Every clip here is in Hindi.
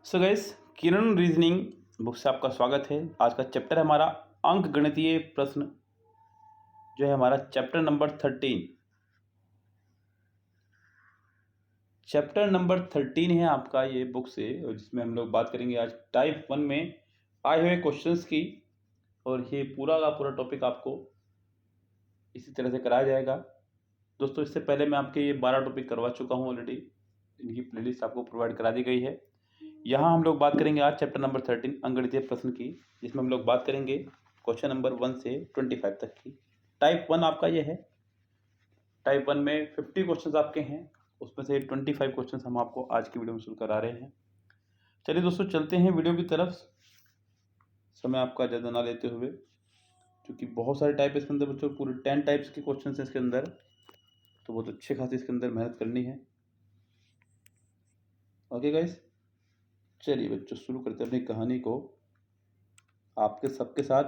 सो गाइस, किरण रीजनिंग बुक से आपका स्वागत है। आज का चैप्टर है हमारा अंक गणितीय प्रश्न, जो है हमारा चैप्टर नंबर 13। चैप्टर नंबर 13 है आपका ये बुक से, और जिसमें हम लोग बात करेंगे आज टाइप 1 में आए हुए क्वेश्चंस की। और ये पूरा का पूरा टॉपिक आपको इसी तरह से कराया जाएगा। दोस्तों, इससे पहले मैं आपके ये 12 टॉपिक करवा चुका हूँ ऑलरेडी। इनकी प्लेलिस्ट आपको प्रोवाइड करा दी गई है। यहाँ हम लोग बात करेंगे आज चैप्टर नंबर 13 अंकगणितीय प्रश्न की, जिसमें हम लोग बात करेंगे क्वेश्चन नंबर 1 से 25 तक की। टाइप 1 आपका ये है। टाइप 1 में 50 क्वेश्चंस आपके हैं, उसमें से 25 क्वेश्चंस हम आपको आज की वीडियो में शुरू करा रहे हैं। चलिए दोस्तों, चलते हैं वीडियो की तरफ, समय आपका ज़्यादा ना लेते हुए, क्योंकि बहुत सारे टाइप इसके अंदर बच्चों, पूरे 10 टाइप्स के क्वेश्चन हैं इसके अंदर, तो बहुत अच्छे खासी इसके अंदर मेहनत करनी है। ओके गाइस, चलिए बच्चों शुरू करते हैं अपनी कहानी को आपके सबके साथ।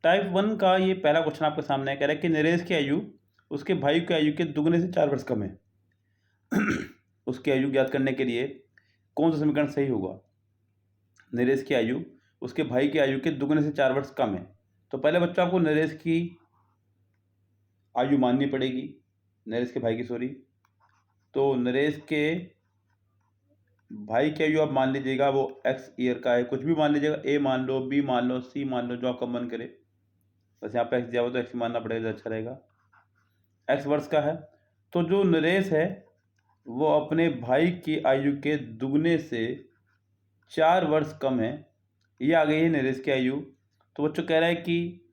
टाइप 1 का ये पहला क्वेश्चन आपके सामने है। कह रहा है कि नरेश की आयु उसके भाई की आयु के दुगने से 4 वर्ष कम है। उसकी आयु ज्ञात करने के लिए कौन सा समीकरण सही होगा? नरेश की आयु उसके भाई की आयु के दुगने से 4 वर्ष कम है। तो पहले बच्चों आपको नरेश की आयु माननी पड़ेगी, नरेश के भाई की, सॉरी। तो नरेश के भाई की आयु आप मान लीजिएगा वो एक्स ईयर का है, कुछ भी मान लीजिएगा, ए मान लो, बी मान लो, सी मान लो, जो आपका मन करे। बस यहाँ पे एक्स दिया हुआ तो एक्स ही मानना पड़ेगा, अच्छा रहेगा। एक्स वर्ष का है, तो जो नरेश है वो अपने भाई की आयु के दुगने से 4 वर्ष कम है। ये आ गई है नरेश की आयु। तो बच्चों कह रहा है कि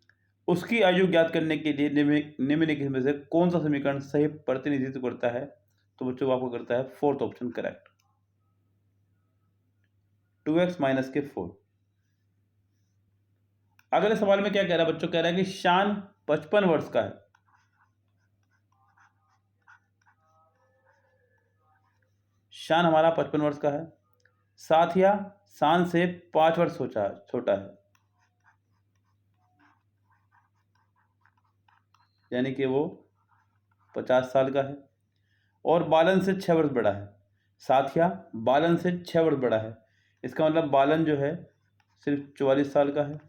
उसकी आयु ज्ञात करने के लिए निम्नलिखित में से कौन सा समीकरण सही प्रतिनिधित्व करता है? तो बच्चों आपको करता है fourth option correct, 2x minus के 4। अगले सवाल में क्या कह रहा है बच्चों? कह रहा है कि शान 55 वर्ष का है। शान हमारा 55 वर्ष का है। साथिया शान से 5 वर्ष छोटा है, यानी कि वो 50 साल का है। और बालन से 6 वर्ष बड़ा है। साथिया बालन से 6 वर्ष बड़ा है, इसका मतलब बालन जो है सिर्फ 44 साल का है।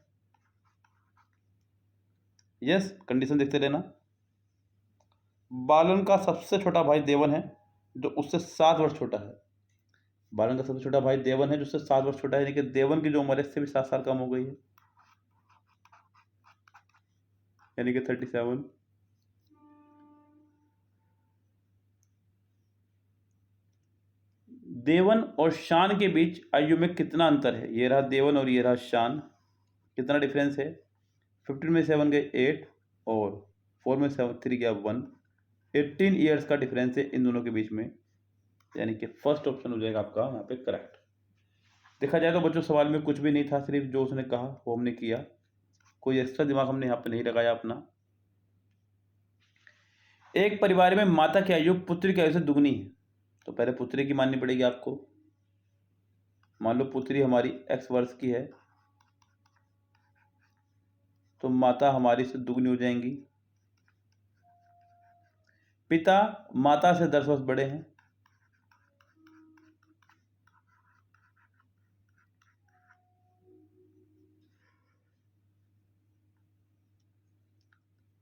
यस, कंडीशन देखते रहना। बालन का सबसे छोटा भाई देवन है, जो उससे 7 वर्ष छोटा है। बालन का सबसे छोटा भाई देवन है, जो उससे 7 वर्ष छोटा है, यानी कि देवन की जो उम्र है इससे भी 7 साल कम हो गई है, यानी कि 37। देवन और शान के बीच आयु में कितना अंतर है? ये रहा देवन और ये रहा शान। कितना डिफरेंस है? 15 में 7 गए 8, और 4 में 7 3 गया 1। 18 ईयर्स का डिफरेंस है इन दोनों के बीच में, यानी कि फर्स्ट ऑप्शन हो जाएगा आपका यहाँ पे करेक्ट। देखा जाए तो बच्चों सवाल में कुछ भी नहीं था, सिर्फ जो उसने कहा वो हमने किया, कोई एक्स्ट्रा दिमाग हमने यहाँ पे नहीं लगाया अपना। एक परिवार में माता की आयु पुत्री की आयु से दुगनी है, तो पहले पुत्री की माननी पड़ेगी आपको। मान लो पुत्री हमारी x वर्ष की है, तो माता हमारी से दुगनी हो जाएंगी। पिता माता से 10 वर्ष बड़े हैं।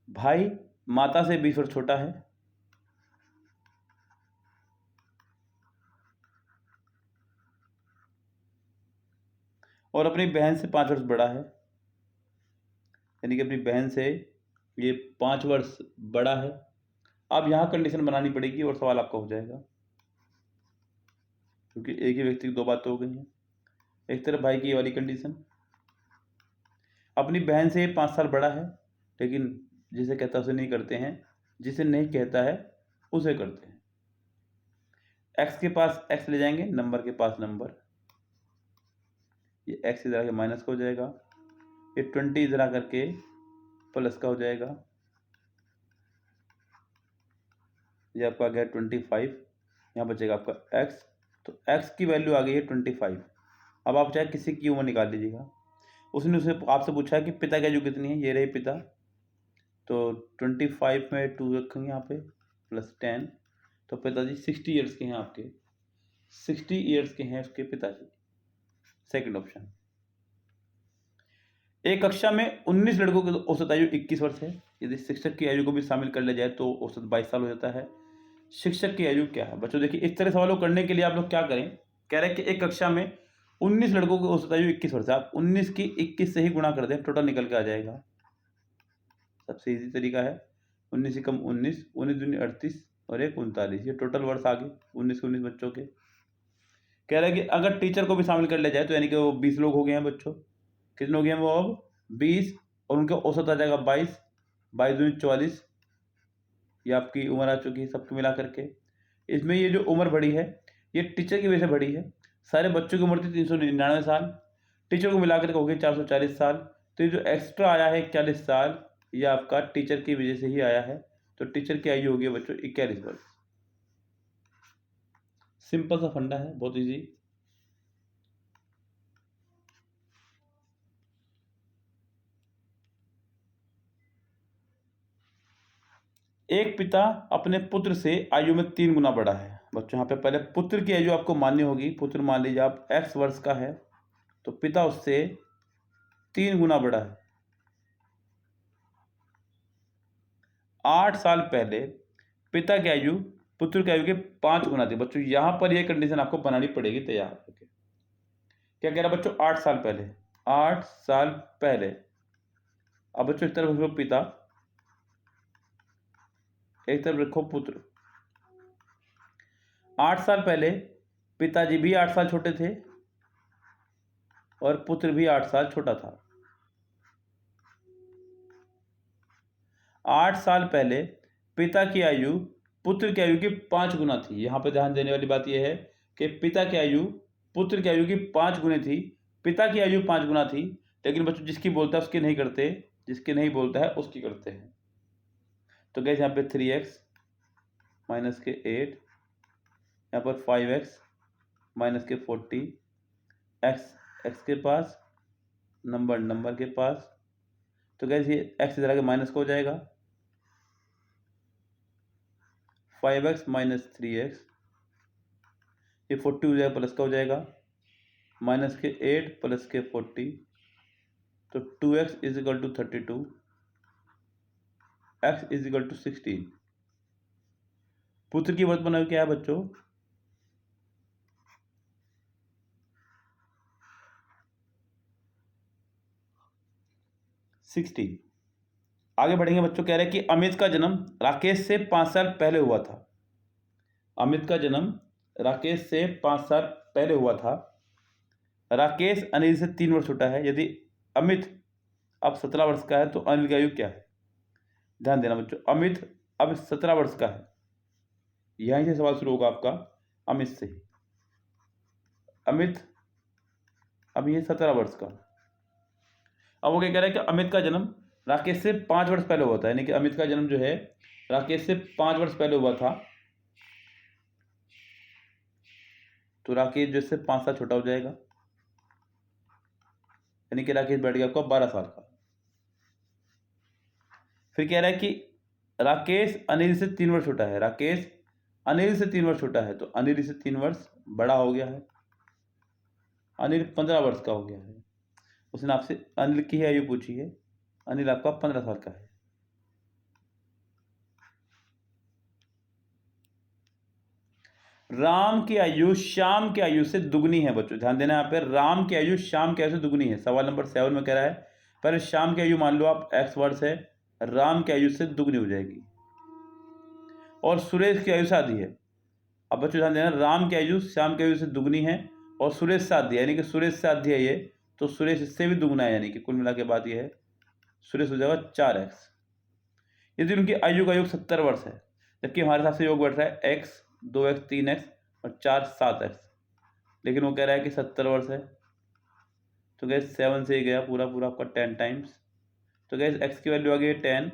भाई माता से 20 वर्ष छोटा है। और अपनी बहन से 5 वर्ष बड़ा है, यानी कि अपनी बहन से ये 5 वर्ष बड़ा है। अब यहाँ कंडीशन बनानी पड़ेगी और सवाल आपका हो जाएगा, क्योंकि एक ही व्यक्ति की दो बातें हो गई हैं। एक तरफ भाई की ये वाली कंडीशन, अपनी बहन से 5 साल बड़ा है, लेकिन जिसे कहता है उसे नहीं करते हैं, जिसे नहीं कहता है उसे करते हैं। x के पास x ले जाएंगे, नंबर के पास नंबर, ये x इधर आके माइनस का हो जाएगा, ये 20 इधर आकर के प्लस का हो जाएगा, ये आपका आ गया 25, यहाँ बचेगा आपका x। तो x की वैल्यू आ गई है 25। अब आप चाहे किसी की उम्र निकाल लीजिएगा। उसने उसे आपसे पूछा है कि पिता की आयु कितनी है, ये रही पिता, तो 25 में 2 रखेंगे यहाँ पे प्लस 10, तो पिताजी 60 ईयर्स के हैं आपके, 60 ईयर्स के हैं उसके पिताजी। Second option. एक कक्षा में 19 लड़कों की औसत आयु 21 वर्ष है। यदि शिक्षक की आयु को भी शामिल कर लिया जाए तो औसत 22 साल हो जाता है। शिक्षक की आयु क्या है? बच्चों देखिए, इस तरह सवालों करने के लिए आप लोग क्या करें, कह रहे हैं कि एक कक्षा में 19 लड़कों की औसत आयु 21 वर्ष है। आप 19 की 21 से ही गुणा कर दें, टोटल निकल के आ जाएगा। सबसे इजी तरीका है 19 से कम 19, 19 दूनी 38 और 1 39, ये टोटल वर्ष आ गए 19 के 19 बच्चों के। कह रहे हैं कि अगर टीचर को भी शामिल कर लिया जाए तो यानी कि वो 20 लोग हो गए हैं बच्चों। कितने हो गए हैं वो अब? 20, और उनका औसत आ जाएगा 22, 22 दूनी 44, ये आपकी उम्र आ चुकी है सबको मिला करके। इसमें ये जो उम्र बढ़ी है ये टीचर की वजह से बढ़ी है। सारे बच्चों की उम्र थी 399 साल, टीचर को मिलाकर के हो गई 440 साल। तो ये जो एक्स्ट्रा आया है 41 साल, ये आपका टीचर की वजह से ही आया है। तो टीचर की आयु होगी बच्चों 41 वर्ष। सिंपल सा फंडा है, बहुत इजी। एक पिता अपने पुत्र से आयु में 3 गुना बड़ा है। बच्चों यहाँ पे पहले पुत्र की आयु आपको मान्य होगी। पुत्र मान लीजिए आप x वर्ष का है, तो पिता उससे 3 गुना बड़ा है। 8 साल पहले पिता की आयु पुत्र की आयु के 5 गुना थी। बच्चों यहाँ पर यह कंडीशन आपको बनानी पड़ेगी तैयार होकर। क्या कह रहा है बच्चों? 8 साल पहले, 8 साल पहले। अब बच्चों इस तरफ रखो पिता, एक तरफ रखो पुत्र। 8 साल पहले पिताजी भी 8 साल छोटे थे और पुत्र भी 8 साल छोटा था। 8 साल पहले पिता की आयु पुत्र की आयु की 5 गुना थी। यहां पर ध्यान देने वाली बात यह है कि पिता की आयु पुत्र की आयु की 5 गुने थी। पिता की आयु 5 गुना थी, लेकिन बच्चों जिसकी बोलता है उसकी नहीं करते, जिसकी नहीं बोलता है उसकी करते हैं। तो गैस यहाँ पे 3x माइनस के 8, यहाँ पर 5x माइनस के 40, x के पास, नंबर के पास। तो गैस ये x इधर आके माइनस का हो जाएगा, 5x माइनस 3x, ये 40 हो जाएगा, प्लस का हो जाएगा, माइनस के 8 प्लस के 40, तो 2x is equal to 32, x is equal to 16। पुत्र की वर्तमान आयु क्या है बच्चों? 16। आगे बढ़ेंगे बच्चों। कह रहे हैं कि अमित का जन्म राकेश से 5 साल पहले हुआ था। अमित का जन्म राकेश से 5 साल पहले हुआ था। राकेश अनिल से 3 वर्ष छोटा है। यदि अमित अब 17 वर्ष का है तो अनिल की आयु क्या है? ध्यान देना बच्चों, अमित अब 17 वर्ष का है। यहीं से सवाल शुरू होगा आपका, अमित से ही। अमित अब ये 17 वर्ष का। अब वो क्या कह रहा है कि अमित का जन्म राकेश से 5 वर्ष पहले हुआ था, यानी कि अमित का जन्म जो है राकेश से 5 वर्ष पहले हुआ था। तो राकेश जो इससे 5 साल छोटा हो जाएगा, यानी कि राकेश बैठ गया आपका 12 साल का। फिर कह रहा है कि राकेश अनिल से 3 वर्ष छोटा है। राकेश अनिल से 3 वर्ष छोटा है, तो अनिल से 3 वर्ष बड़ा हो गया है। अनिल 15 वर्ष का हो गया है। उसने आपसे अनिल की ही आयु पूछी है। अनिल आपका 15 साल का है। राम की आयु श्याम की आयु से दुगनी है। बच्चों ध्यान देना, यहाँ पे राम की आयु श्याम की आयु से दुगनी है। सवाल नंबर 7 में कह रहा है पहले श्याम की आयु मान लो आप x वर्ष है, राम की आयु से दुगनी हो जाएगी, और सुरेश की आयु से आधी है। अब बच्चों ध्यान देना, राम की आयु श्याम की आयु से दुगनी है और सुरेश से आधी है, यानी कि सुरेश से आधी है ये, तो सुरेश इससे भी दुगना है, यानी कि कुल मिला के बात ये है सुरेश हो जाएगा 4x। यदि उनकी आयु का योग 70 वर्ष है, जबकि हमारे साथ से योग बढ़ रहा है x, 2x 3x और 4 7x, लेकिन वो कह रहा है कि 70 वर्ष है, तो गैस 7 से ही गया पूरा पूरा आपका 10 टाइम्स। तो गैस x की वैल्यू आ गई 10।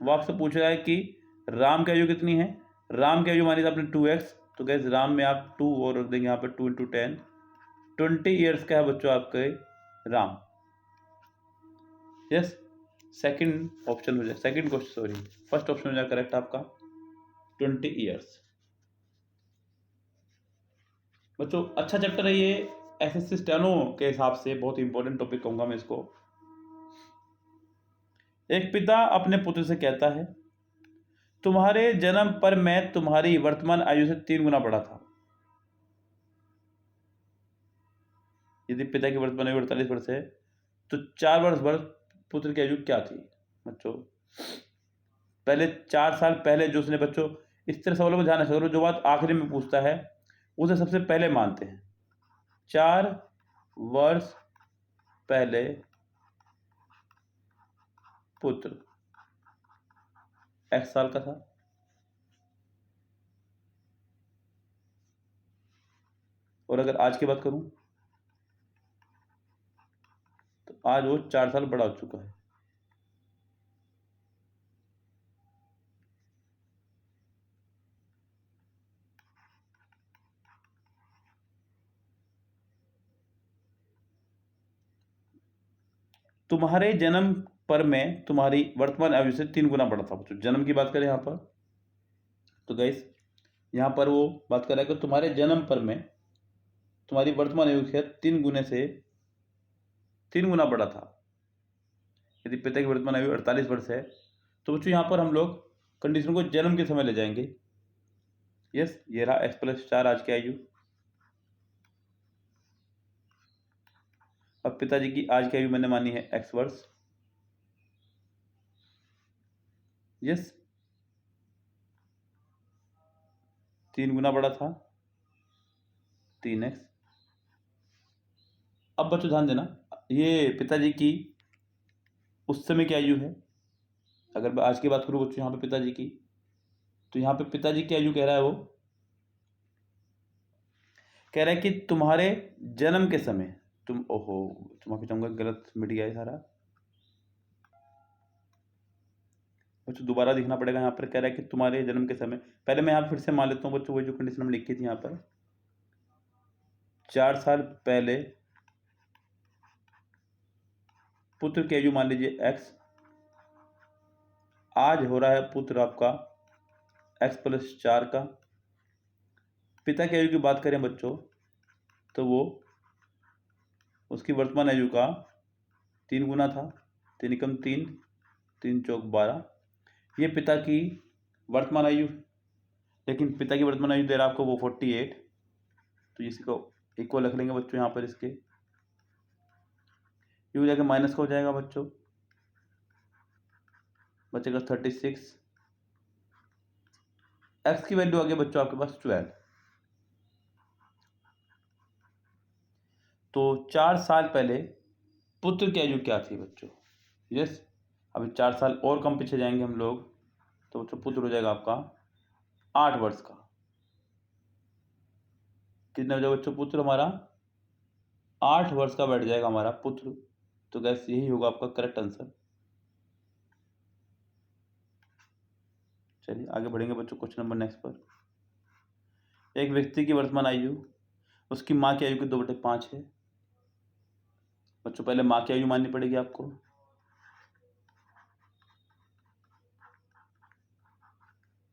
वो आपसे पूछ रहा है कि राम की आयु कितनी है। राम की आयु मानी आपने 2x, तो गैस राम में आप 2 और रख देंगे यहाँ पर 2 × 10, 20 ईयर्स का है बच्चों आपके राम। यस, सेकंड ऑप्शन हो जाए, second question sorry, first option हो जाए करेक्ट आपका 20 ईयर्स। बच्चों अच्छा चैप्टर है ये, एसएससी स्टेनो के हिसाब से बहुत इंपॉर्टेंट टॉपिक कहूंगा मैं इसको। एक पिता अपने पुत्र से कहता है, तुम्हारे जन्म पर मैं तुम्हारी वर्तमान आयु से 3 गुना बड़ा था। यदि पिता की वर्तमान आयु 48 वर्ष है तो 4 वर्ष वर्ष पुत्र की आयु क्या थी। बच्चों पहले 4 साल पहले जो उसने, बच्चों इस तरह सवालों में ध्यान रखा करो, जो बात आखिरी में पूछता है उसे सबसे पहले मानते हैं। 4 वर्ष पहले पुत्र x साल का था, और अगर आज की बात करूं तो आज वो 4 साल बड़ा हो चुका है। तुम्हारे जन्म पर मैं तुम्हारी वर्तमान आयु से 3 गुना बड़ा था। बच्चों जन्म की बात करें यहाँ पर तो गाइस यहाँ पर वो बात कर रहा है कि तुम्हारे जन्म पर मैं तुम्हारी वर्तमान आयु से 3 गुना बड़ा था। यदि पिता की वर्तमान आयु 48 वर्ष है तो बच्चों यहाँ पर हम लोग कंडीशन को जन्म के समय ले जाएंगे। यस, ये रहा x+4 आज की आयु। अब पिताजी की आज की आयु मैंने मानी है x वर्ष। यस, 3 गुना बड़ा था 3x। अब बच्चों ध्यान देना, ये पिताजी की उस समय की आयु है। अगर मैं आज की बात करूँ बच्चों यहाँ पे पिताजी की, तो यहाँ पे पिताजी की आयु कह रहा है, वो कह रहा है कि तुम्हारे जन्म के समय माफी चाहूंगा गलत मिट गया है सारा। बच्चों दोबारा दिखना पड़ेगा। यहाँ पर कह रहा है कि तुम्हारे जन्म के समय, पहले मैं यहाँ फिर से मान लेता हूँ बच्चों, वही जो कंडीशन हमने लिखी थी यहाँ पर, 4 साल पहले पुत्र की आयु मान लीजिए x, आज हो रहा है पुत्र आपका x+4 का। पिता की आयु की बात करें बच्चों तो वो उसकी वर्तमान आयु का 3 गुना था, 3 एकम 3, 3 चौक 12। ये पिता की वर्तमान आयु, लेकिन पिता की वर्तमान आयु दे रहा आपको वो 48, तो इसी को इक्वल रख लेंगे बच्चों यहाँ पर। इसके ये हो जाएगा माइनस का हो जाएगा बच्चों, बचेगा 36। x की वैल्यू आ गई बच्चों आपके पास 12। तो 4 साल पहले पुत्र की आयु क्या थी बच्चों। यस, अभी 4 साल और कम पीछे जाएंगे हम लोग, तो बच्चों पुत्र हो जाएगा आपका 8 वर्ष का। कितने हो जाएगा बच्चों पुत्र हमारा, 8 वर्ष का बैठ जाएगा हमारा पुत्र। तो गैस यही होगा आपका करेक्ट आंसर। चलिए आगे बढ़ेंगे बच्चों क्वेश्चन नंबर नेक्स्ट पर। एक व्यक्ति की वर्तमान आयु उसकी माँ की आयु के 2/5 है। बच्चों पहले माँ की आयु माननी पड़ेगी आपको।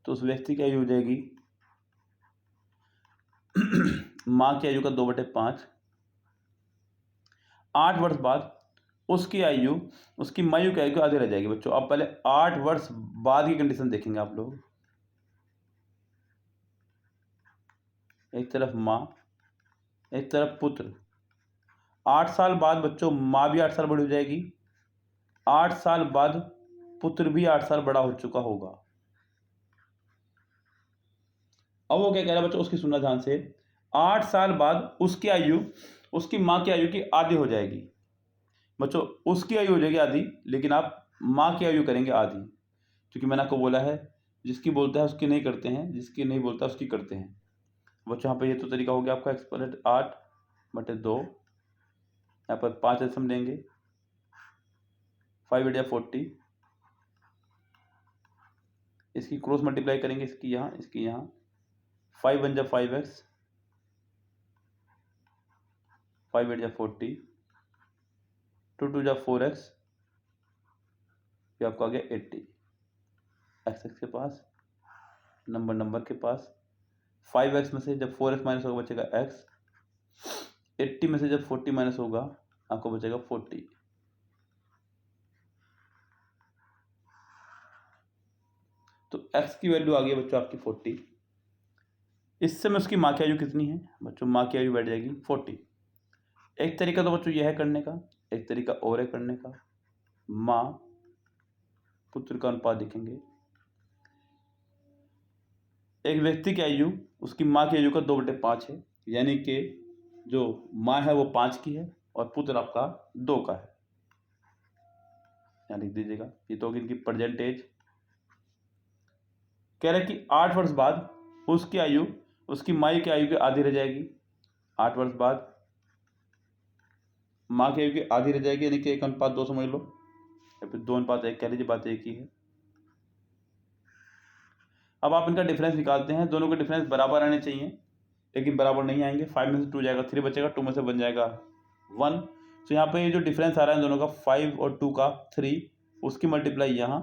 तो उस व्यक्ति की आयु हो जाएगी माँ की आयु का 2/5। 8 वर्ष बाद उसकी आयु उसकी मायु की आयु के आधे रह जाएगी बच्चों। अब पहले 8 वर्ष बाद की कंडीशन देखेंगे आप लोग। एक तरफ माँ, एक तरफ पुत्र। 8 साल बाद बच्चों माँ भी 8 साल बड़ी हो जाएगी, 8 साल बाद पुत्र भी 8 साल बड़ा हो चुका होगा। अब वो क्या कह रहा है बच्चों, उसकी सुनना ध्यान से। 8 साल बाद उसकी आयु उसकी माँ की आयु की आधी हो जाएगी बच्चों। उसकी आयु हो जाएगी आधी, लेकिन आप माँ की आयु करेंगे आधी, क्योंकि मैंने आपको बोला है जिसकी बोलता है उसकी नहीं करते हैं, जिसकी नहीं बोलता उसकी करते हैं बच्चों। यहाँ पर ये तो तरीका हो गया आपका x+8/2। यहाँ पर 5 दशम लेंगे, 5 8 40। इसकी क्रॉस मल्टीप्लाई करेंगे, इसकी यहाँ इसकी यहाँ, 5 1 5x, 5 8 40, 2 2 4x, ये आपका आ गया 80, एक्स के पास, नंबर के पास 5x में से जब 4x माइनस होगा बचेगा x, 80 में से जब 40 माइनस होगा आपको बचेगा 40। तो x की वैल्यू आ गई बच्चों आपकी 40। इस समय उसकी माँ की आयु कितनी है बच्चों? माँ की आयु बैठ जाएगी 40। एक तरीका तो बच्चों यह है करने का, एक तरीका और है करने का। माँ पुत्र का अनुपात देखेंगे, एक व्यक्ति की आयु उसकी माँ की आयु का 2/5 है, यानी कि जो माँ है वो 5 की है और पुत्र आपका 2 का है। यहाँ लिख दीजिएगा, ये तो होगी इनकी प्रेजेंट एज। कह रहे कि 8 वर्ष बाद उसकी आयु उसकी माँ की आयु की आधी रह जाएगी। 8 वर्ष बाद माँ की आयु की आधी रह जाएगी, यानी कि 1:2 समझ लो, या फिर 2:1 कह लीजिए, बात एक ही है। अब आप इनका डिफरेंस निकालते हैं, दोनों के डिफरेंस बराबर आने चाहिए, लेकिन बराबर नहीं आएंगे। 5 में से 2 जाएगा 3 बचेगा, 2 में से 1 जाएगा 1। तो यहाँ पे ये जो डिफरेंस आ रहा है दोनों का 5 और 2 का 3, उसकी मल्टीप्लाई यहाँ,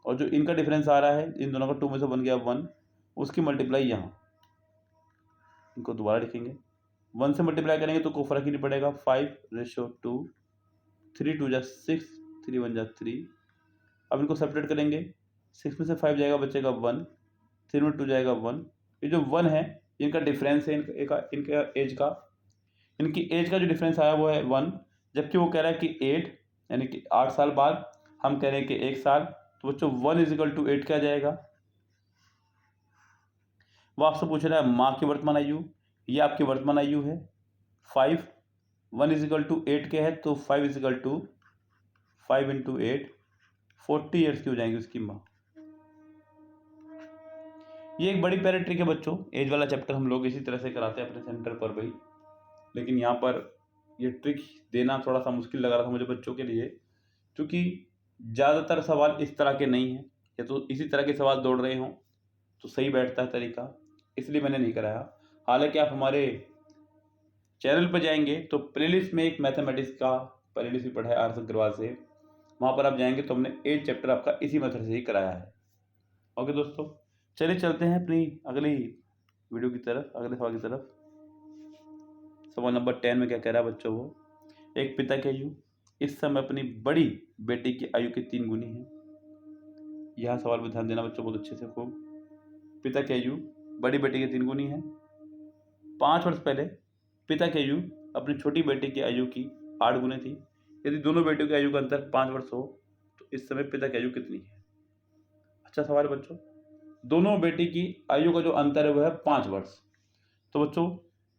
और जो इनका डिफरेंस आ रहा है इन दोनों का 2 में से 1 गया 1, उसकी मल्टीप्लाई यहाँ। इनको दोबारा लिखेंगे, 1 से मल्टीप्लाई करेंगे तो कोई फर्क ही नहीं पड़ेगा। 5:2, 3 2 जा 6, 3 1 जा 3। अब इनको सेपरेट करेंगे, 6 में से 5 जाएगा बचेगा 1, 3 में 2 जाएगा 1। ये जो 1 है इनका डिफरेंस है, इनका एज का, इनकी एज का जो डिफरेंस आया वो है 1, जबकि वो कह रहा है कि 8, यानी कि 8 साल बाद, हम कह रहे हैं कि 1 साल। तो बच्चों 1 = 8 क्या जाएगा? वो आपसे पूछ रहा है माँ की वर्तमान आयु, ये आपकी वर्तमान आयु है 5, 1 = 8 के है, तो 5 = 5 × 8, 40 ईयर्स की हो जाएंगी उसकी माँ। ये एक बड़ी प्यारी ट्रिक है बच्चों, एज वाला चैप्टर हम लोग इसी तरह से कराते हैं अपने सेंटर पर भाई, लेकिन यहाँ पर ये ट्रिक देना थोड़ा सा मुश्किल लग रहा था मुझे बच्चों के लिए, क्योंकि ज़्यादातर सवाल इस तरह के नहीं हैं, या तो इसी तरह के सवाल दौड़ रहे हों तो सही बैठता है तरीका, इसलिए मैंने नहीं कराया। हालांकि आप हमारे चैनल पर जाएंगे तो प्लेलिस्ट में एक मैथमेटिक्स का प्लेलिस्ट भी पढ़ा है आर अग्रवाल से, वहाँ पर आप जाएंगे तो हमने 8 चैप्टर आपका इसी मेथड से ही कराया है। ओके दोस्तों, चलिए चलते हैं अपनी अगली वीडियो की तरफ, अगले सवाल की तरफ। सवाल नंबर 10 में क्या कह रहा है बच्चों? वो एक पिता की आयु इस समय अपनी बड़ी बेटी की आयु के 3 गुनी है। यह सवाल पर ध्यान देना बच्चों बहुत अच्छे से खूब। पिता की आयु बड़ी बेटी के 3 गुनी है। 5 वर्ष पहले पिता की आयु अपनी छोटी बेटी की आयु की 8 गुनी थी। यदि दोनों बेटियों की आयु का अंतर 5 वर्ष हो तो इस समय पिता की आयु कितनी है? अच्छा सवाल है बच्चों। दोनों बेटी की आयु का जो अंतर है वह है 5 वर्ष। तो बच्चों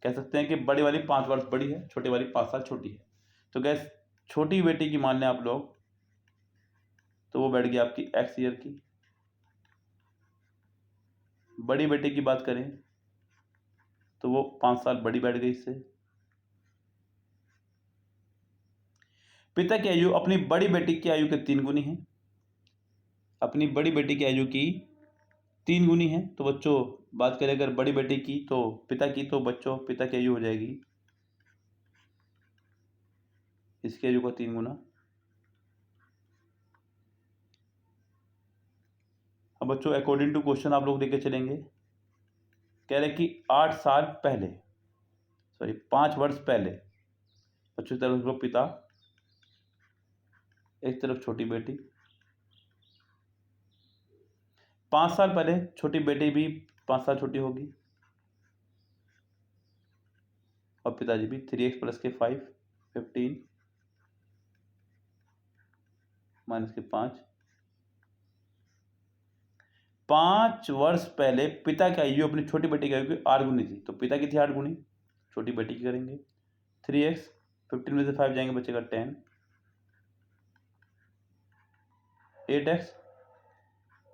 कह सकते हैं कि बड़ी वाली 5 वर्ष बड़ी है, छोटी वाली 5 साल छोटी है। तो गैस छोटी बेटी की मान लें आप लोग, तो वो बैठ गई आपकी x ईयर की। बड़ी बेटी की बात करें तो वो 5 साल बड़ी बैठ गई इससे। पिता की आयु अपनी बड़ी बेटी की आयु के 3 गुनी है, अपनी बड़ी बेटी की आयु की 3 गुनी है। तो बच्चों बात करें अगर बड़ी बेटी की तो पिता की, तो बच्चों पिता की आयु हो जाएगी इसकी आयु का 3 गुना। अब बच्चों अकॉर्डिंग टू क्वेश्चन आप लोग देखे चलेंगे, कह रहे कि 8 साल पहले, सॉरी 5 वर्ष पहले, बच्चों की तरफ लोग पिता, एक तरफ छोटी बेटी। 5 साल पहले छोटी बेटी भी 5 साल छोटी होगी और पिताजी भी। 3x + के 5, 15 - के 5। 5 वर्ष पहले पिता की आयु अपनी छोटी बेटी की आयु की 8 गुनी थी, तो पिता की थी 8 गुनी, छोटी बेटी की करेंगे 3x, 15 में से 5 जाएंगे बचेगा 10, 8x,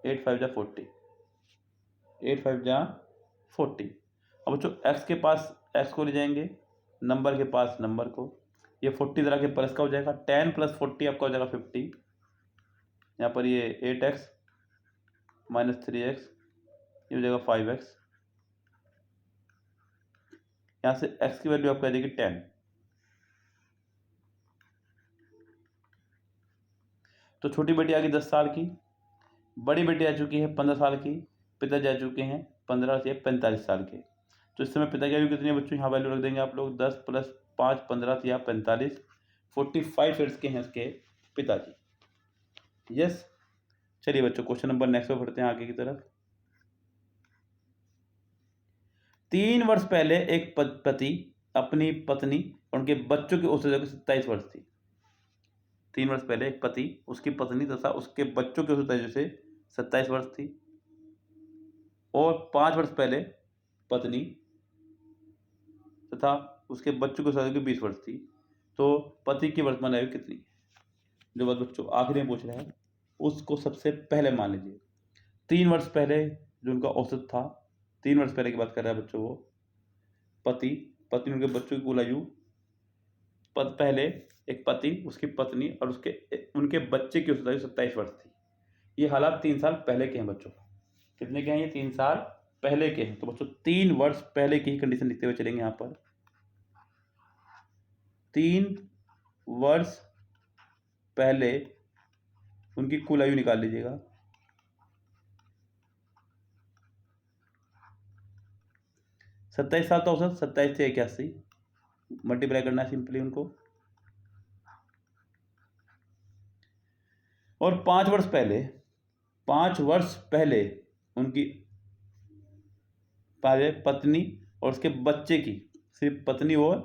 8 5 जा 40, 8 5 जा 40। अब बच्चों x के पास x को ले जाएंगे, नंबर के पास नंबर को, ये 40 तरह के प्लस का हो जाएगा, 10 + 40 आपका हो जाएगा 50। यहाँ पर ये 8x - 3x, ये हो जाएगा 5x। यहाँ से x की वैल्यू आपको आ जाएगी 10। तो छोटी बेटी आ गई 10 साल की, बड़ी बेटी आ चुकी है 15 साल की, पिताजी आ चुके हैं 15 से 45 साल के। तो इस समय पिता की आयु कितनी है बच्चों, यहाँ वैल्यू रख देंगे आप लोग 10 + 5 15 या 45, 45 ईयर्स के हैं इसके पिताजी। यस, चलिए बच्चों क्वेश्चन नंबर नेक्स्ट पे बढ़ते हैं आगे की तरफ। 3 वर्ष पहले एक पति अपनी पत्नी और उनके बच्चों की औसत आयु 27 वर्ष थी। 3 वर्ष पहले एक पति, उसकी पत्नी तथा उसके बच्चों की औसत आयु से 27 वर्ष थी, और 5 वर्ष पहले पत्नी तथा उसके बच्चों की औसत आयु 20 वर्ष थी। तो पति की वर्तमान आयु कितनी है? जो बात बच्चों आखिरी में पूछ रहे हैं उसको सबसे पहले मान लीजिए। 3 वर्ष पहले जो उनका औसत था, 3 वर्ष पहले की बात कर रहा है बच्चों वो पत्नी उनके बच्चों की कुल आयु, पहले एक पति, उसकी पत्नी और उनके बच्चे की औसत आयु 27 वर्ष थी। ये हालात 3 साल पहले के हैं बच्चों। कितने के हैं ये? 3 साल पहले के हैं। तो बच्चों 3 वर्ष पहले की कंडीशन लिखते हुए चलेंगे यहाँ पर। 3 वर्ष पहले उनकी कुल आयु निकाल लीजिएगा। 27 साल तो औसत, 27 से 81 मल्टीप्लाई करना है सिंपली उनको। और 5 वर्ष पहले उनकी पत्नी और उसके बच्चे की, सिर्फ पत्नी और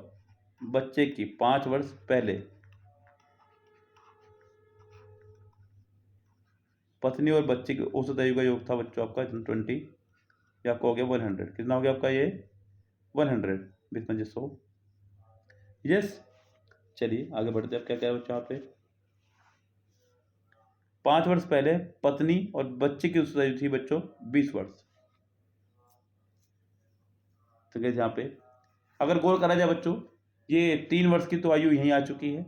बच्चे की 5 वर्ष पहले पत्नी और बच्चे की औसत आयु का योग था बच्चों आपका 20, या आपका हो गया 100। कितना हो गया आपका ये? 100, 20 100। यस, चलिए आगे बढ़ते हैं। क्या क्या है बच्चों यहाँ पे? 5 वर्ष पहले पत्नी और बच्चे की औसत आयु थी बच्चों 20 वर्ष। तो कैसे यहाँ पे अगर गौर करा जाए बच्चों, ये 3 वर्ष की तो आयु यहीं आ चुकी है,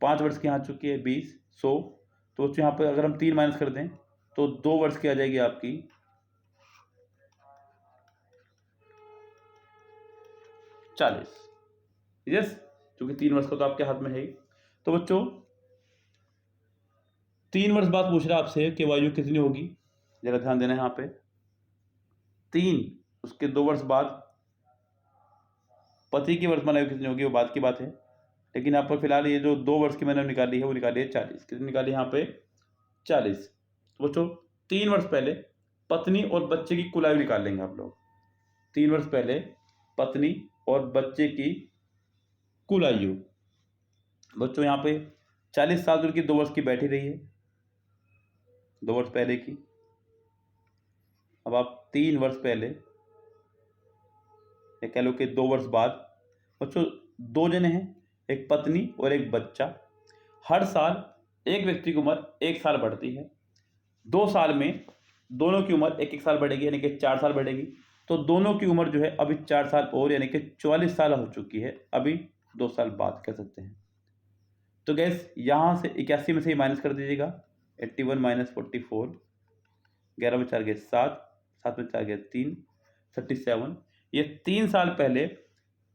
5 वर्ष की आ चुकी है 20 100। तो बच्चों यहाँ पे अगर हम 3 माइनस कर दें तो 2 वर्ष की आ जाएगी आपकी 40। यस, क्योंकि 3 वर्ष का तो आपके हाथ में है ही। तो बच्चों 3 वर्ष बाद पूछ रहा है आपसे कि आयु कितनी होगी, जरा ध्यान देना है यहाँ पे। 3 उसके 2 वर्ष बाद पति की वर्तमान आयु कितनी होगी वो बात की बात है, लेकिन यहाँ पर फिलहाल ये जो 2 वर्ष की मैंने निकाली है वो निकाली है 40। कितनी निकाली यहाँ पे? 40। तो बच्चों 3 वर्ष पहले पत्नी और बच्चे की कुल आयु निकाल लेंगे आप लोग। 3 वर्ष पहले पत्नी और बच्चे की कुल आयु बच्चों यहाँ पे 40 साल की 2 वर्ष की बैठी रही है, 2 वर्ष पहले की। अब आप 3 वर्ष पहले या कह लो कि 2 वर्ष बाद बच्चों 2 जने हैं, एक पत्नी और एक बच्चा। हर साल एक व्यक्ति की उम्र 1 साल बढ़ती है, 2 साल में दोनों की उम्र 1 1 साल बढ़ेगी, यानी कि 4 साल बढ़ेगी। तो दोनों की उम्र जो है अभी 4 साल और, यानी कि 44 साल हो चुकी है, अभी 2 साल बाद कह सकते हैं। तो गैस यहाँ से 81 में से ही माइनस कर दीजिएगा, 81 - 44, 11 में 4 गए 7, 7 में 4 गए 3, 37। ये 3 साल पहले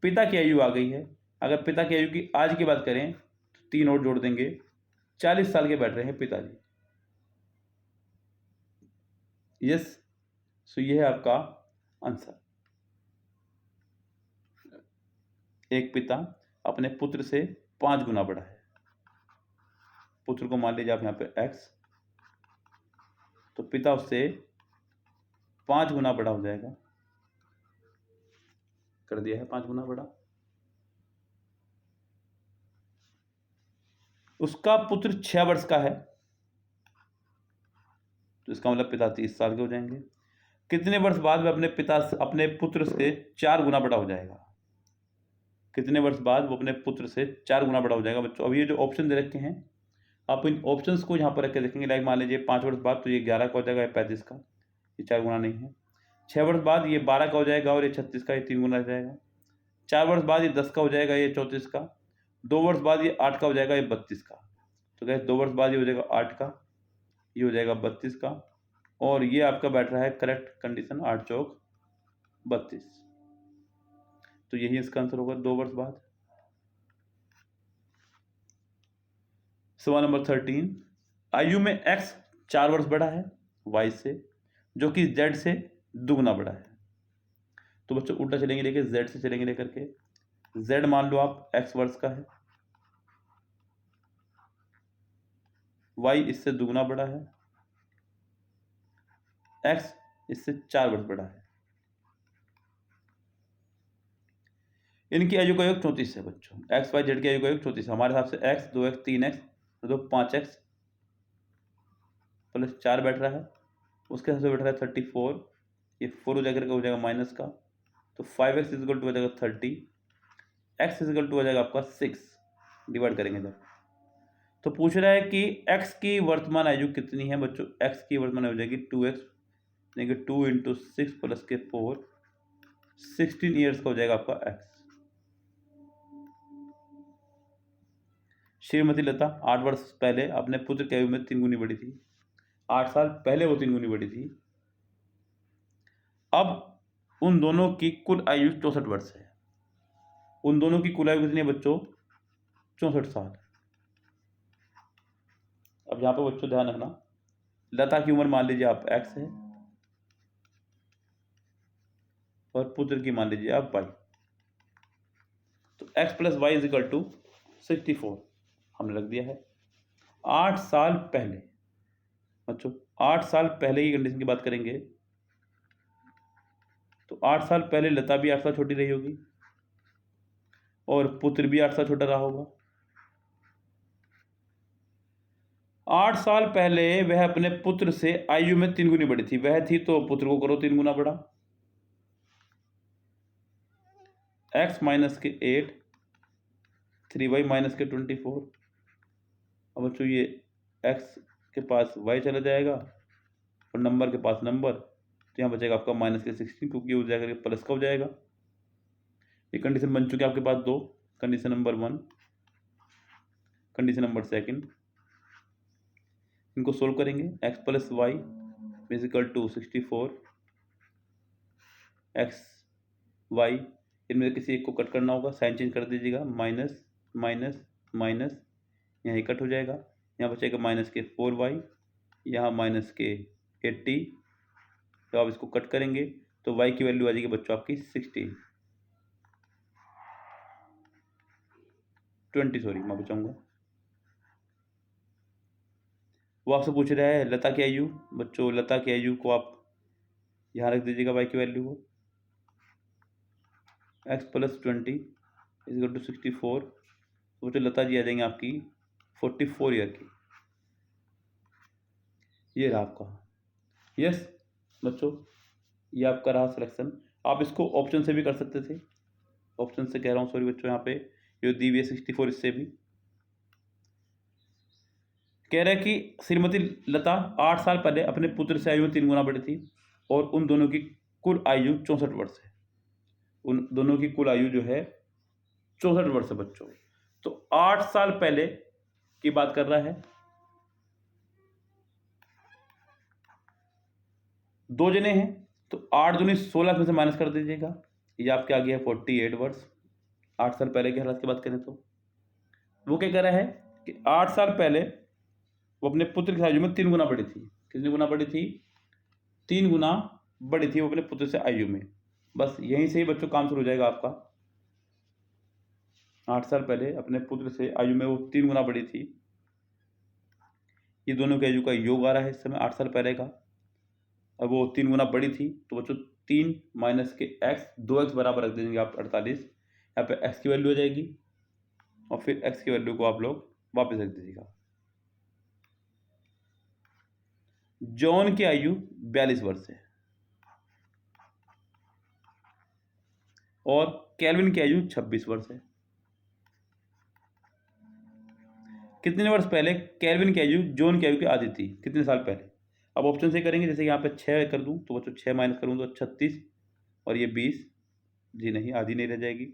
पिता की आयु आ गई है। अगर पिता की आयु की आज की बात करें तो 3 और जोड़ देंगे, 40 साल के बैठ रहे हैं पिताजी। यस, सो ये है आपका आंसर। एक पिता अपने पुत्र से 5 गुना बड़ा है। पुत्र को मान लीजिए आप यहाँ पे x, तो पिता उससे 5 गुना बड़ा हो जाएगा। कर दिया है 5 गुना बड़ा। उसका पुत्र 6 वर्ष का है, तो इसका मतलब पिता 30 साल के हो जाएंगे। कितने वर्ष बाद वह अपने पुत्र से 4 गुना बड़ा हो जाएगा? कितने वर्ष बाद वो अपने पुत्र से 4 गुना बड़ा हो जाएगा बच्चों? अब ये जो ऑप्शन दे रखे हैं, आप इन ऑप्शंस को यहाँ पर रख के देखेंगे। लाइक मान लीजिए 5 वर्ष बाद तो ये 11 का हो जाएगा, ये 35 का, ये 4 गुना नहीं है। 6 वर्ष बाद ये 12 का हो जाएगा और ये 36 का, ये 3 गुना हो जाएगा। 4 वर्ष बाद ये 10 का हो जाएगा, ये 34 का। 2 वर्ष बाद ये 8 का हो जाएगा, ये 32 का। तो गैस 2 वर्ष बाद ये हो जाएगा 8 का, ये हो जाएगा 32 का, और ये आपका बैठ रहा है करेक्ट कंडीशन 8 चौक 32। तो यही इसका आंसर होगा 2 वर्ष बाद। सवाल नंबर 13, आयु में x 4 वर्ष बड़ा है y से, जो कि z से दुगना बड़ा है। तो बच्चों उल्टा चलेंगे लेके z से चलेंगे लेकर के, z मान लो आप x वर्ष का है, y इससे दुगना बड़ा है, x इससे 4 वर्ष बड़ा है। इनकी आयु का योग 34 है बच्चों। x y z की आयु का योग 34 है। हमारे हिसाब से x 2x 3x तो 5x प्लस 4 बैठ रहा है, उसके हिसाब से बैठ रहा है 34, ये 4 हो जाकर के हो जाएगा माइनस का, तो 5x इजकल टू हो जाएगा 30, x इजकल टू हो जाएगा आपका 6, डिवाइड करेंगे जब। तो पूछ रहा है कि x की वर्तमान आयु कितनी है बच्चों। x की वर्तमान आयु हो जाएगी 2x, यानी कि 2 इंटू 6 प्लस के 4, 16 ईयर्स का हो जाएगा आपका x। श्रीमती लता 8 वर्ष पहले अपने पुत्र की आयु में 3 गुनी बड़ी थी। 8 साल पहले वो 3 गुनी बड़ी थी। अब उन दोनों की कुल आयु 64 वर्ष है। उन दोनों की कुल आयु कितनी है बच्चों? 64 साल। अब यहाँ पे बच्चों ध्यान रखना, लता की उम्र मान लीजिए आप x है और पुत्र की मान लीजिए आप y। तो x plus y is equal to 64 हमने रख दिया है। 8 साल पहले बच्चों, 8 साल पहले की कंडीशन की बात करेंगे तो 8 साल पहले लता भी 8 साल छोटी रही होगी और पुत्र भी 8 साल छोटा रहा होगा। 8 साल पहले वह अपने पुत्र से आयु में 3 गुनी बड़ी थी। वह थी तो पुत्र को करो 3 गुना बड़ा, x माइनस के 8, 3y माइनस के 24। अब बच्चों ये x के पास y चला जाएगा और नंबर के पास नंबर, तो यहाँ बचेगा आपका माइनस के 16, क्योंकि हो जाएगा प्लस का हो जाएगा। ये कंडीशन बन चुकी है आपके पास दो, कंडीशन नंबर 1, कंडीशन नंबर 2। इनको सोल्व करेंगे। x plus y is equal to 64, x y, इनमें किसी एक को कट करना होगा, साइन चेंज कर दीजिएगा, माइनस माइनस माइनस, यहाँ कट हो जाएगा, यहाँ बचेगा माइनस के 4y, यहाँ माइनस के 80। तो आप इसको कट करेंगे तो y की वैल्यू आ जाएगी बच्चों आपकी 20 सॉरी मैं बचाऊंगा। वो आपसे पूछ रहा है लता की आयु। बच्चों लता की आयु को आप यहाँ रख दीजिएगा y की वैल्यू को, x प्लस 20 इजकल टू 64। तो बच्चों लता जी आ जाएंगे आपकी 44 ईयर की। ये रहा आपका। यस बच्चों, ये आपका रहा सिलेक्शन। आप इसको ऑप्शन से भी कर सकते थे, ऑप्शन से कह रहा हूँ सॉरी बच्चों, यहाँ पे जो दी हुई है 64, इससे भी कह रहा है कि श्रीमती लता 8 साल पहले अपने पुत्र से आयु में 3 गुना बड़ी थी और उन दोनों की कुल आयु 64 वर्ष है। उन दोनों की कुल आयु जो है 64 वर्ष है बच्चों। तो 8 साल पहले की बात कर रहा है। 2 जने हैं तो 8 दूनी 16 में से माइनस कर दीजिएगा, ये आपके आ गया 48 वर्ष। 8 साल पहले के हालात की बात करें तो वो क्या कह रहा है कि 8 साल पहले वो अपने पुत्र की आयु में 3 गुना बड़ी थी। कितनी गुना बड़ी थी? 3 गुना बड़ी थी वो अपने पुत्र से आयु में। बस यहीं से ही बच्चों काम शुरू हो जाएगा आपका। 8 साल पहले अपने पुत्र से आयु में वो 3 गुना बड़ी थी। ये दोनों की आयु का योग आ रहा है इस समय 8 साल पहले का। अब वो 3 गुना बड़ी थी तो बच्चों 3 माइनस के x, 2x बराबर रख देंगे आप 48। यहाँ पे x की वैल्यू आ जाएगी और फिर x की वैल्यू को आप लोग वापस रख दीजिएगा। जॉन की आयु 42 वर्ष है और कैल्विन की आयु 26 वर्ष है। कितने वर्ष पहले कैल्विन की आयु जॉन की आयु की आधी थी? कितने साल पहले? अब ऑप्शन से करेंगे, जैसे यहाँ पे 6 कर दूं तो बच्चों 6 माइनस करूँ तो 36 और ये 20, जी नहीं आधी नहीं रह जाएगी।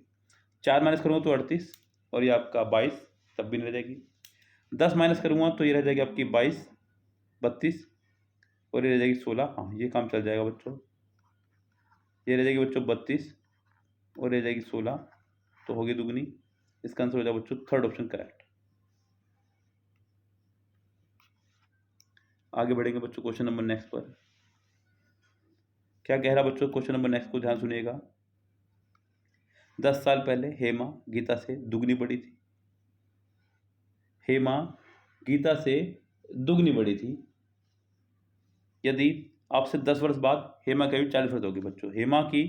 4 माइनस करूँगा तो 38 और ये आपका 22, तब भी नहीं रह जाएगी। 10 माइनस करूँगा तो ये रह जाएगी आपकी 22, 32 और ये रह जाएगी 16। हाँ ये काम चल जाएगा बच्चों। ये रह जाएगी बच्चों 32 और रह जाएगी 16, तो होगी दुगनी। इसका आंसर हो जाएगा बच्चों थर्ड ऑप्शन करेक्ट। आगे बढ़ेंगे बच्चों क्वेश्चन नंबर नेक्स्ट पर। क्या कह रहा बच्चों क्वेश्चन नंबर नेक्स्ट को ध्यान सुनिएगा। 10 साल पहले हेमा गीता से दुगनी बड़ी थी। हेमा गीता से दुगनी बड़ी थी। यदि आपसे 10 वर्ष बाद हेमा की आयु 40 वर्ष होगी बच्चों। हेमा की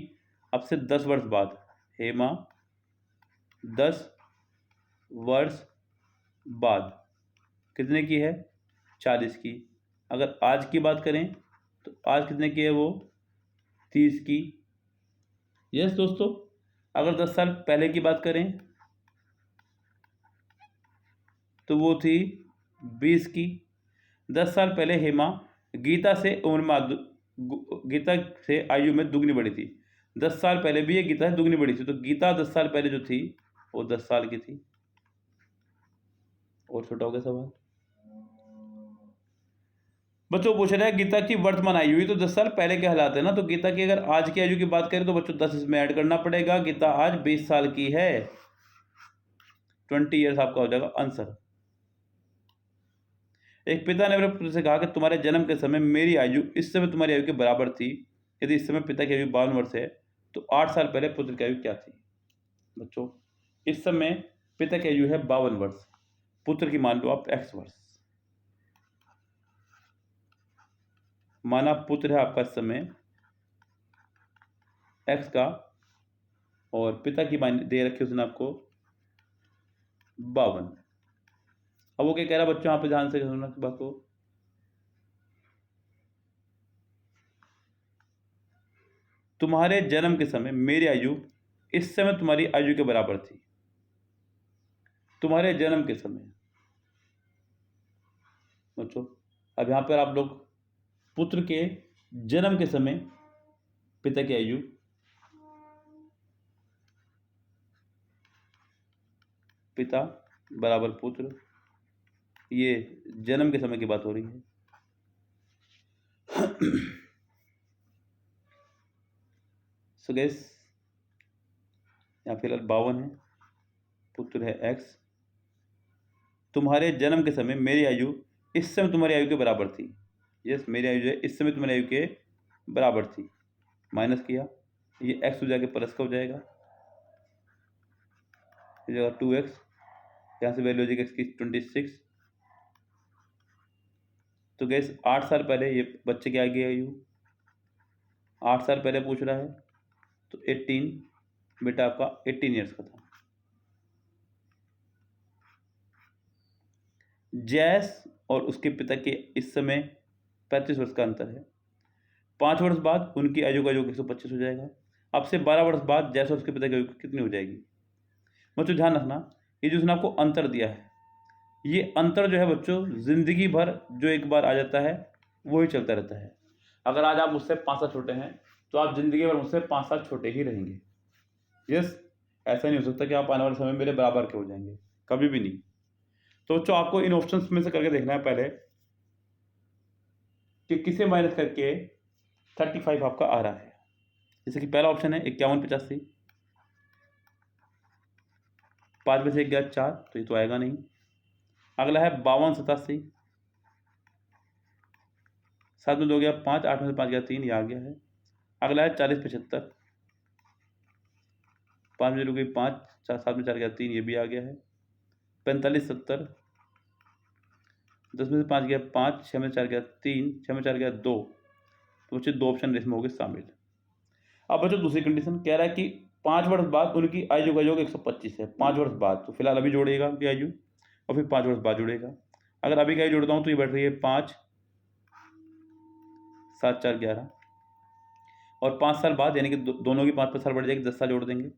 अब से 10 वर्ष बाद, हेमा 10 वर्ष बाद कितने की है? 40 की। अगर आज की बात करें तो आज कितने की है वो? 30 की। यस दोस्तों, अगर 10 साल पहले की बात करें तो वो थी 20 की। 10 साल पहले हेमा गीता से उम्र में गीता से आयु में दुगनी बड़ी थी। 10 साल पहले भी ये गीता से दुगनी बड़ी थी, तो गीता 10 साल पहले जो थी वो 10 साल की थी। और छोटा हो गया सवाल। बच्चों पूछ रहे हैं गीता की वर्तमान आयु, ही तो 10 साल पहले के हालात है ना, तो गीता की अगर आज की आयु की बात करें तो बच्चों 10 इसमें ऐड करना पड़ेगा। गीता आज 20 साल की है। 20 ईयर्स आपका हो जाएगा आंसर। एक पिता ने अपने पुत्र से कहा कि तुम्हारे जन्म के समय मेरी आयु इस समय तुम्हारी आयु के बराबर थी। यदि इस समय पिता की आयु 52 वर्ष है तो 8 साल पहले पुत्र की आयु क्या थी? बच्चों इस समय पिता की आयु है 52 वर्ष, पुत्र की मान लो आप x वर्ष। माना पुत्र है आपका इस समय x का और पिता की मान दे रखी उसने आपको 52। अब वो क्या कह रहा है बच्चों, यहाँ पे ध्यान से सुनना इस बात को। तुम्हारे जन्म के समय मेरी आयु इस समय तुम्हारी आयु के बराबर थी। तुम्हारे जन्म के समय बच्चों, अब यहां पर आप लोग पुत्र के जन्म के समय पिता की आयु, पिता बराबर पुत्र, ये जन्म के समय की बात हो रही है। सो गैस यहाँ फिलहाल 52 है, पुत्र है x। तुम्हारे जन्म के समय मेरी आयु इस समय तुम्हारी आयु के बराबर थी। यस, मेरी आयु जो है इस समय तुम्हारी आयु के बराबर थी। माइनस किया, ये x हो जाके प्लस का हो जाएगा, हो जाएगा 2x। यहाँ से वैल्यू हो जाएगी x की 26। तो गैस 8 साल पहले ये बच्चे की आगे आयु 8 साल पहले पूछ रहा है तो 18, बेटा आपका 18 ईयर्स का था। जैस और उसके पिता के इस समय 35 वर्ष का अंतर है। 5 वर्ष बाद उनकी आयु का योग 125 हो जाएगा। अब से 12 वर्ष बाद जैस और उसके पिता की आयु कितनी हो जाएगी? बच्चों ध्यान रखना, ये जो उसने आपको अंतर दिया है, ये अंतर जो है बच्चों जिंदगी भर जो एक बार आ जाता है वही चलता रहता है। अगर आज आप मुझसे 5 साल छोटे हैं तो आप जिंदगी भर मुझसे 5 साल छोटे ही रहेंगे। यस, ऐसा नहीं हो सकता कि आप आने वाले समय मेरे बराबर के हो जाएंगे, कभी भी नहीं। तो बच्चों आपको इन ऑप्शंस में से करके देखना है पहले कि किसे माइनस करके 35 आपका आ रहा है। जैसे कि पहला ऑप्शन है 5185, 5 में से 1 गया 4, तो ये तो आएगा नहीं। अगला है 5287, 7 में 2 गया 5, 8 में से 5 गया 3, ये आ गया है। अगला है 4075, 5 में 0 गई 5, 7 में 4 गया 3, ये भी आ गया है। 4570, 10 में से 5 गया 5, 6 में 4 गया 3, 6 में 4 गया 2, तो बच्चे 2 ऑप्शन इसमें हो गए शामिल। अब बच्चों दूसरी कंडीशन कह रहा है कि 5 वर्ष बाद उनकी आयु का योग 125 है। 5 वर्ष बाद, तो फिलहाल अभी जोड़ेगा उनकी आयु और फिर 5 वर्ष बाद जोड़ेगा। अगर अभी का आयु जोड़ता हूँ तो ये बढ़ रही है 5, 7, 4, 11 और 5 साल बाद यानी कि दोनों की 5 साल बढ़ जाएगी, 10 साल जोड़ देंगे,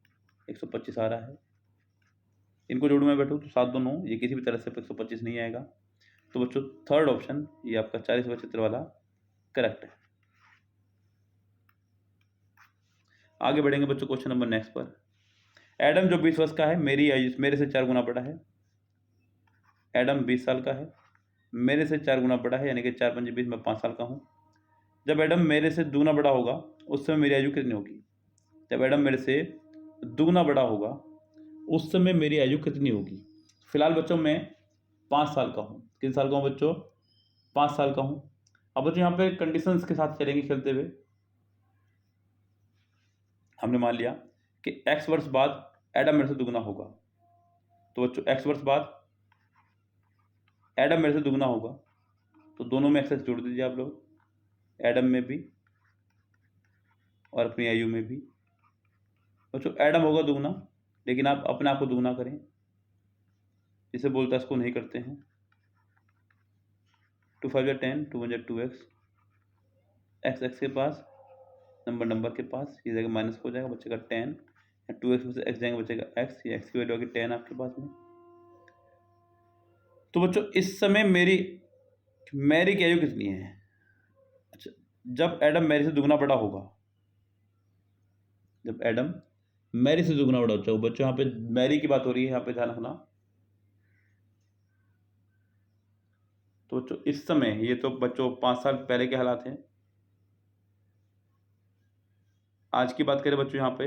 125 आ रहा है। इनको जोड़ू मैं बैठूँ तो 7 2 9, ये किसी भी तरह से 125 नहीं आएगा। तो बच्चों थर्ड ऑप्शन ये आपका 40वां चित्र वाला करेक्ट है। आगे बढ़ेंगे बच्चों क्वेश्चन नंबर नेक्स्ट पर। एडम जो 20 वर्ष का है मेरी आयु मेरे से 4 गुना बड़ा है। एडम 20 साल का है, मेरे से 4 गुना बड़ा है, यानी कि 4 5 20, मैं 5 साल का हूँ। जब एडम मेरे से दुगना बड़ा होगा उस समय मेरी आयु कितनी होगी? जब एडम मेरे से दुगना बड़ा होगा उस समय मेरी आयु कितनी होगी? फिलहाल बच्चों मैं 5 साल का हूँ। कितने साल का हूँ बच्चों? 5 साल का हूँ। अब बच्चों यहाँ पे कंडीशंस के साथ चलेंगे खेलते हुए। हमने मान लिया कि x वर्ष बाद एडम मेरे से दुगना होगा, तो बच्चों x वर्ष बाद एडम मेरे से दुगना होगा, तो दोनों में एक्सेस जोड़ दीजिए आप लोग, एडम में भी और अपनी आयु में भी। बच्चों एडम होगा दुगना, लेकिन आप अपने आप को दुगना करें, जिसे बोलता है इसको नहीं करते हैं। 2 5 10, 2 1 2x, x के पास, नंबर के पास, ये जगह माइनस हो जाएगा, बचेगा 10, 2x में से x जाएंगे, बचेगा x, ये x की वैल्यू होगी 10 आपके पास में। तो बच्चों इस समय मैरी की आयु कितनी है? अच्छा, जब एडम मैरी से दुगना बड़ा होगा, जब एडम मैरी से दुगना बड़ा होगा, बच्चों यहाँ पे मैरी की बात हो रही है, यहाँ पे ध्यान रखना। तो बच्चों इस समय, ये तो बच्चों 5 साल पहले के हालात हैं। आज की बात करें बच्चों यहाँ पे,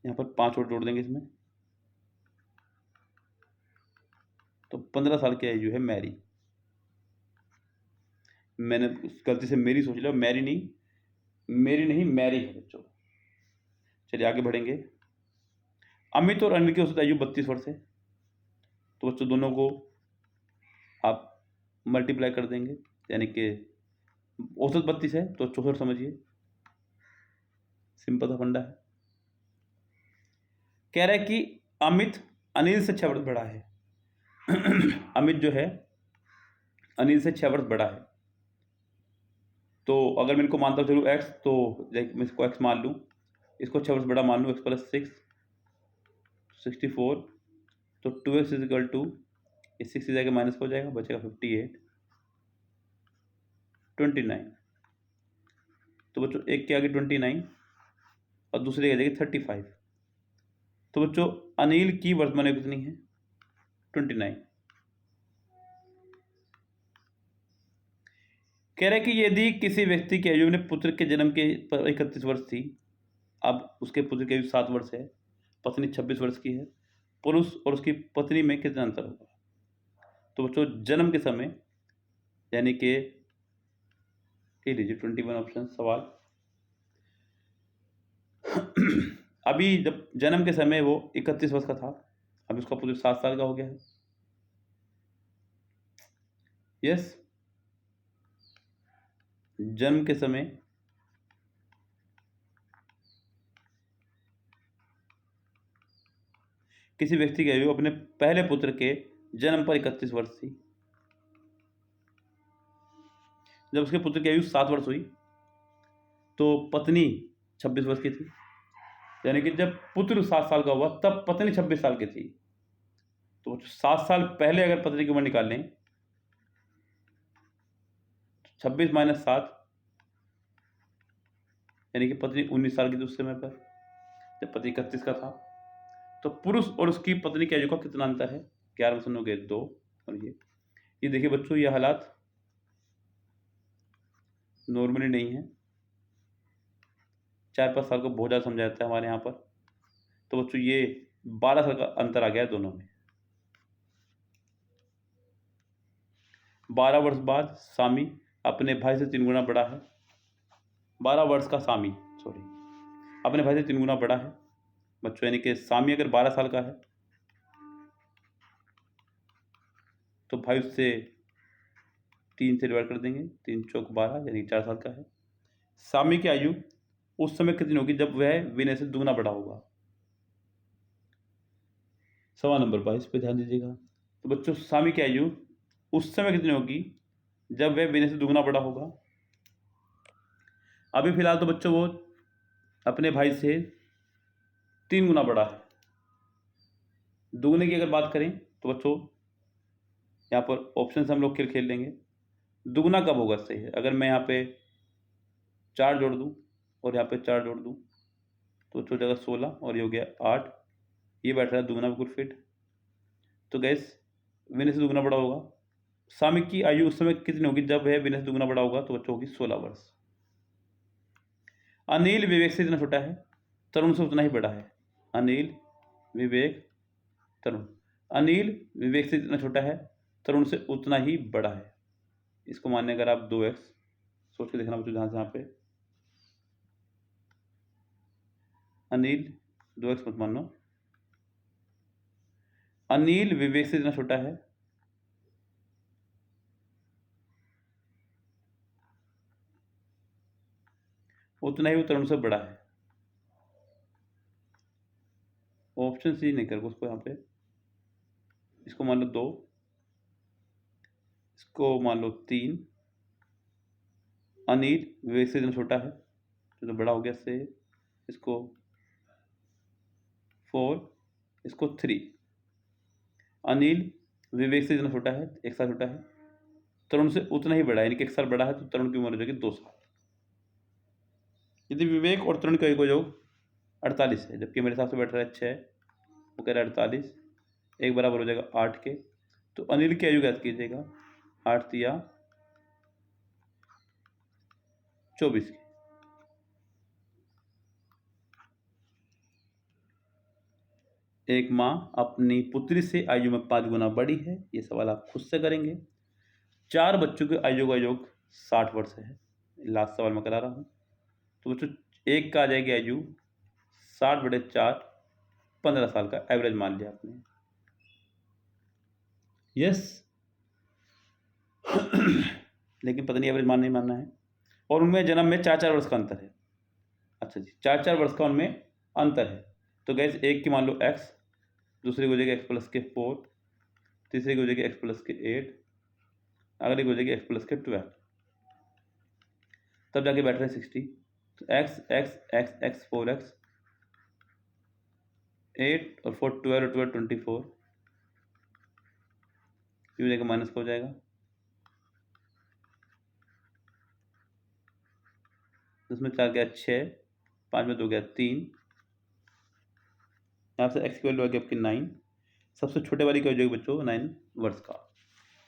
यहाँ पर 5 और जोड़ देंगे इसमें, तो 15 साल की आयु है मैरी। मैंने गलती से मेरी सोच लिया, मेरी नहीं मैरी है बच्चों। चलिए आगे बढ़ेंगे। अमित और अनिल की औसत आयु 32 वर्ष है, तो बच्चों दोनों को आप मल्टीप्लाई कर देंगे, यानी कि औसत 32 है तो 64 समझिए, सिंपल सा फंडा है। कह रहा है कि अमित अनिल से 6 वर्ष बड़ा है। अमित जो है अनिल से 6 वर्ष बड़ा है, तो अगर मैं इनको मानता चलूँ x, तो मैं इसको x मान लूँ, इसको 6 वर्ष बड़ा मान लूँ, x + 6 64, तो 2x = 2, इस 6 से जाके माइनस हो जाएगा, बचेगा 58 29। तो बच्चों एक के आगे 29 और दूसरे के आगे 35। तो बच्चों अनिल की वर्तमान आयु कितनी है? 29। कह रहे कि यदि किसी व्यक्ति की आयु अपने पुत्र के जन्म के पर 31 वर्ष थी, अब उसके पुत्र की आयु 7 वर्ष है, पत्नी 26 वर्ष की है, पुरुष और उसकी पत्नी में कितना अंतर होगा? तो बच्चों जन्म के समय, यानी कि लीजिए 21 ऑप्शन सवाल। अभी जब जन्म के समय वो 31 वर्ष का था, अब उसका पुत्र 7 साल का हो गया है। यस, जन्म के समय किसी व्यक्ति की आयु अपने पहले पुत्र के जन्म पर 31 वर्ष थी, जब उसके पुत्र की आयु 7 वर्ष हुई तो पत्नी 26 वर्ष की थी, यानी कि जब पुत्र 7 साल का हुआ तब पत्नी 26 साल की थी। तो 7 साल पहले अगर पत्नी की उम्र निकाल लें, 26 - 7, यानी कि पत्नी 19 साल की थी उस समय पर, जब पति 31 का था। तो पुरुष और उसकी पत्नी की आयु का कितना अंतर है? 11 में हो गए 2, और ये देखिए बच्चों, ये हालात नॉर्मली नहीं है, 4-5 साल को बहुत ज़्यादा समझा जाता है हमारे यहाँ पर। तो बच्चों ये 12 साल का अंतर आ गया है दोनों में। 12 वर्ष बाद सामी अपने भाई से 3 गुना बड़ा है। 12 वर्ष का सामी अपने भाई से 3 गुना बड़ा है बच्चों, यानी कि सामी अगर 12 साल का है तो भाई उससे 3 से डिवाइड कर देंगे, 3 चौक 12, यानी 4 साल का है। सामी की आयु उस समय कितनी होगी जब वह विनय से दुगना बड़ा होगा? सवाल नंबर 22 पे ध्यान दीजिएगा। तो बच्चों सामी की आयु उस समय कितनी होगी जब वह विनय से दुगना बड़ा होगा? अभी फिलहाल तो बच्चों वो अपने भाई से 3 गुना बड़ा है। दुगने की अगर बात करें तो बच्चों यहाँ पर ऑप्शन से हम लोग खेल लेंगे। दुगना कब होगा सही है? अगर मैं यहाँ पे 4 जोड़ दूँ और यहाँ पे 4 जोड़ दूँ तो बच्चों जगह 16 और ये हो गया 8, ये बैठ रहा है दुगना बिल्कुल फिट। तो गैस विनय से दुगना बड़ा होगा, सामिक की आयु उस समय कितनी होगी जब वह विनय से दुगुना बड़ा होगा? तो बच्चों होगी 16 वर्ष। अनिल विवेक से जितना छोटा है, तरुण से उतना ही बड़ा है। अनिल विवेक तरुण, अनिल विवेक से जितना छोटा है, तरुण से उतना ही बड़ा है। इसको मानने अगर आप 2x सोच के देखना बच्चों, जहाँ पे अनिल 2x मत मानो, अनिल विवेक से जितना छोटा है, उतना ही वो तरुण से बड़ा है। ऑप्शन सी नहीं कर उसको, यहाँ पे इसको मान लो 2, इसको मान लो 3। अनिल विवेक से जितना छोटा है तो बड़ा हो गया से, इसको 4, इसको 3। अनिल विवेक से जितना छोटा है, 1 साल छोटा है, तरुण से उतना ही बड़ा है, यानी कि 1 साल बड़ा है, तो तरुण की उम्र हो जाएगी 2 साल। यदि विवेक और तरुण का योग 48 है, जबकि मेरे हिसाब से बैठ रहा है 6, वो कह रहा है 48, 1 बराबर हो जाएगा 8 के, तो अनिल की आयु ज्ञात कीजिएगा। 8 तिया 24 की। एक माँ अपनी पुत्री से आयु में 5 गुना बड़ी है, ये सवाल आप खुद से करेंगे। 4 बच्चों की आयु का योग 60 वर्ष है, लास्ट सवाल मैं करा रहा हूँ। तो बच्चों एक का आ जाएगी आयु 60/4, 15 साल का एवरेज मान लिया आपने। यस लेकिन पता नहीं एवरेज मान नहीं मानना है। और उनमें जन्म में 4-4 वर्ष का अंतर है। अच्छा जी, 4-4 वर्ष का उनमें अंतर है। तो गैस एक की मान लो x, दूसरे की हो जाएगी x+4, तीसरे की हो जाएगी x+8, अगले की हो जाएगी x+12, तब जाके बैठ रहे 60। तो x x x x 4x, 8 और 4 12 और 12 24, ये हो जाएगा माइनस का हो जाएगा, इसमें 4 गया 6, 5 में 2 गया 3, यहाँ से x की वैल्यू आ गई आपकी 9। सबसे छोटे वाली का हो जाएगी बच्चों 9 वर्ष का,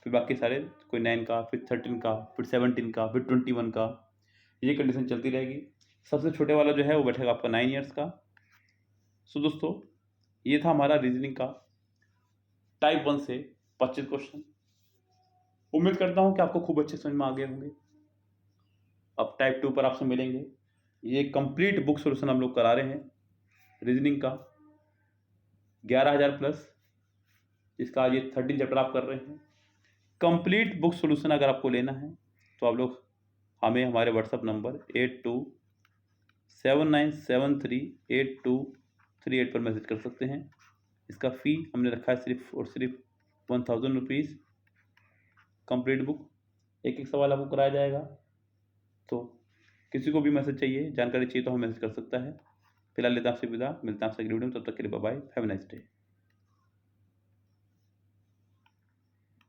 फिर बाकी सारे कोई 9 का, फिर 13 का, फिर 17 का, फिर 21 का, ये कंडीशन चलती रहेगी। सबसे छोटे वाला जो है वो बैठेगा आपका 9 ईयर्स का। सो दोस्तों ये था हमारा रीजनिंग का टाइप 1 से 25 क्वेश्चन। उम्मीद करता हूँ कि आपको खूब अच्छे समझ में आ गए होंगे। अब टाइप 2 पर आपसे मिलेंगे। ये कंप्लीट बुक सोल्यूशन हम लोग करा रहे हैं रीजनिंग का 11,000 प्लस, इसका ये 13 चैप्टर आप कर रहे हैं। कंप्लीट बुक सोल्यूशन अगर आपको लेना है तो आप लोग हमें हमारे व्हाट्सएप नंबर 8279738238 पर मैसेज कर सकते हैं। इसका फ़ी हमने रखा है सिर्फ और सिर्फ 1000 रुपीज़। कंप्लीट बुक एक सवाल आपको कराया जाएगा। तो किसी को भी मैसेज चाहिए, जानकारी चाहिए तो हमें मैसेज कर सकता है। फिलहाल लेते हैं आपसे विदा, मिलते हैं आपसे अगली वीडियो में, तब तक के लिए bye bye, have a nice day.